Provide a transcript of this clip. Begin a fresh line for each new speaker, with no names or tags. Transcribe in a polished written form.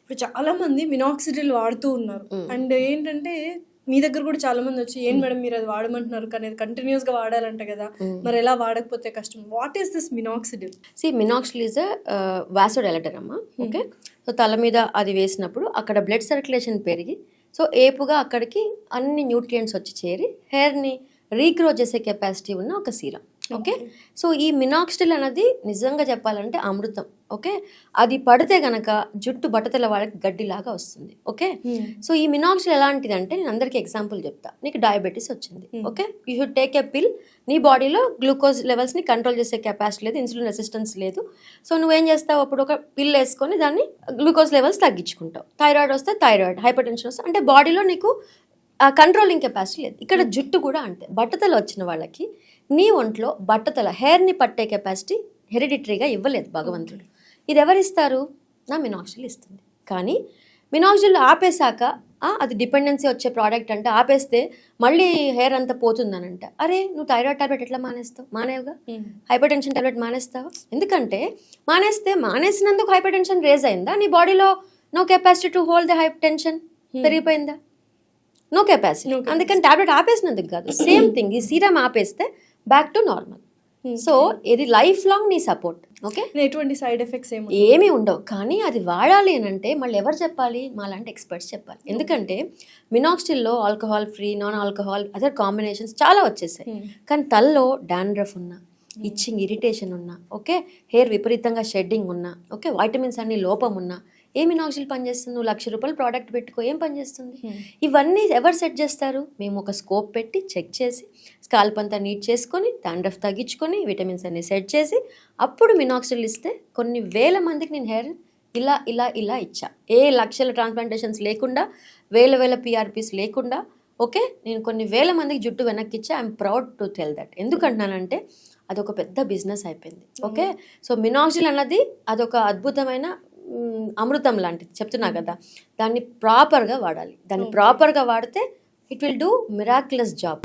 ఇప్పుడు చాలా మంది మినాక్సిడిల్ వాడుతూ ఉన్నారు. అండ్ ఏంటంటే మీ దగ్గర కూడా చాలా మంది వచ్చి ఏం మేడం మీరు అది వాడమంటున్నారు కానీ అది కంటిన్యూస్ గా వాడాలంట కదా, మరి ఎలా వాడకపోతే కష్టం. What is this minoxidil?
Minoxidil is vasodilator అమ్మా. ఓకే, సో తల మీద అది వేసినప్పుడు అక్కడ బ్లడ్ సర్క్యులేషన్ పెరిగి సో ఏపుగా అక్కడికి అన్ని న్యూట్రియంట్స్ వచ్చి చేరి హెయిర్ని రీగ్రో చేసే కెపాసిటీ ఉన్న ఒక సీరం. ఓకే, సో ఈ మినాక్సిడిల్ అనేది నిజంగా చెప్పాలంటే అమృతం. ఓకే, అది పడితే గనక జుట్టు బట్టతల వాళ్ళకి గడ్డిలాగా వస్తుంది. ఓకే, సో ఈ మినాక్సిడిల్ ఎలాంటిది అంటే నేను అందరికీ ఎగ్జాంపుల్ చెప్తా. నీకు డయాబెటీస్ వచ్చింది. Okay, you should take a పిల్. నీ బాడీలో గ్లూకోజ్ లెవెల్స్ని కంట్రోల్ చేసే కెపాసిటీ లేదు, ఇన్సులిన్ రెసిస్టెన్స్ లేదు. సో నువ్వేం చేస్తావు, అప్పుడు ఒక పిల్ వేసుకొని దాన్ని గ్లూకోజ్ లెవెల్స్ తగ్గించుకుంటావు. థైరాయిడ్ వస్తే థైరాయిడ్, హైపర్ టెన్షన్ వస్తే అంటే బాడీలో నీకు కంట్రోలింగ్ కెపాసిటీ లేదు. ఇక్కడ జుట్టు కూడా అంతే. బట్టతల వచ్చిన వాళ్ళకి నీ ఒంట్లో బట్టతల హెయిర్ని పట్టే కెపాసిటీ హెరిడిటరీగా ఇవ్వలేదు భగవంతుడు. ఇది ఎవరిస్తారు? నా మినాక్సిడిల్ ఇస్తుంది. కానీ మినాక్సిడిల్ ఆపేశాక అది డిపెండెన్సీ వచ్చే ప్రోడక్ట్ అంటే ఆపేస్తే మళ్ళీ హెయిర్ అంతా పోతుందనంట. అరే నువ్వు థైరాయిడ్ టాబ్లెట్ ఎట్లా మానేస్తావు? మానేవుగా. హైపర్ టెన్షన్ టాబ్లెట్ మానేస్తావు. ఎందుకంటే మానేసినందుకు హైపర్ టెన్షన్ రేజ్ అయిందా? నీ బాడీలో no capacity to hold the hypertension పెరిగిపోయిందా? No capacity. అందుకని టాబ్లెట్ ఆపేసినందుకు కాదు, సేమ్ థింగ్ ఈ సీరం ఆపేస్తే బ్యాక్ టు నార్మల్. సో ఇది లైఫ్ లాంగ్ నీ సపోర్ట్. ఓకే,
ఎటువంటి సైడ్ ఎఫెక్ట్స్
ఏమీ ఉండవు. కానీ అది వాడాలి అని అంటే మళ్ళీ ఎవరు చెప్పాలి? మాలాంటి ఎక్స్పర్ట్స్ చెప్పాలి. ఎందుకంటే మినాక్సిడిల్లో alcohol free, non alcohol, other combinations చాలా వచ్చేసాయి. కానీ తలలో డాండ్రఫ్ ఉన్నా, ఇచ్చింగ్ ఇరిటేషన్ ఉన్నా, ఓకే, హెయిర్ విపరీతంగా షెడ్డింగ్ ఉన్నా, ఓకే, వైటమిన్స్ అన్ని లోపం ఉన్నా ఏ మినాక్సిడిల్ పనిచేస్తుంది? నువ్వు ₹1,00,000 ప్రోడక్ట్ పెట్టుకో, ఏం పనిచేస్తుంది? ఇవన్నీ ఎవరు సెట్ చేస్తారు? మేము ఒక స్కోప్ పెట్టి చెక్ చేసి స్కాల్ప్ అంతా నీట్ చేసుకొని డాండ్రఫ్ తగ్గించుకొని విటమిన్స్ అన్ని సెట్ చేసి అప్పుడు మినాక్సిడిల్ ఇస్తే కొన్ని వేల మందికి నేను హెయిర్ ఇలా ఇలా ఇలా ఇచ్చా. ఏ లక్షల ట్రాన్స్ప్లాంటేషన్స్ లేకుండా, వేల PRPs లేకుండా, ఓకే, నేను కొన్ని వేల మందికి జుట్టు వెనక్కి ఇచ్చా. I'm proud to tell that. ఎందుకంటున్నానంటే అదొక పెద్ద బిజినెస్ అయిపోయింది. ఓకే, సో మినాక్సిడిల్ అన్నది అదొక అద్భుతమైన అమృతం లాంటిది చెప్తున్నా కదా. దాన్ని ప్రాపర్గా వాడాలి. దాన్ని ప్రాపర్గా వాడితే it will do miraculous job.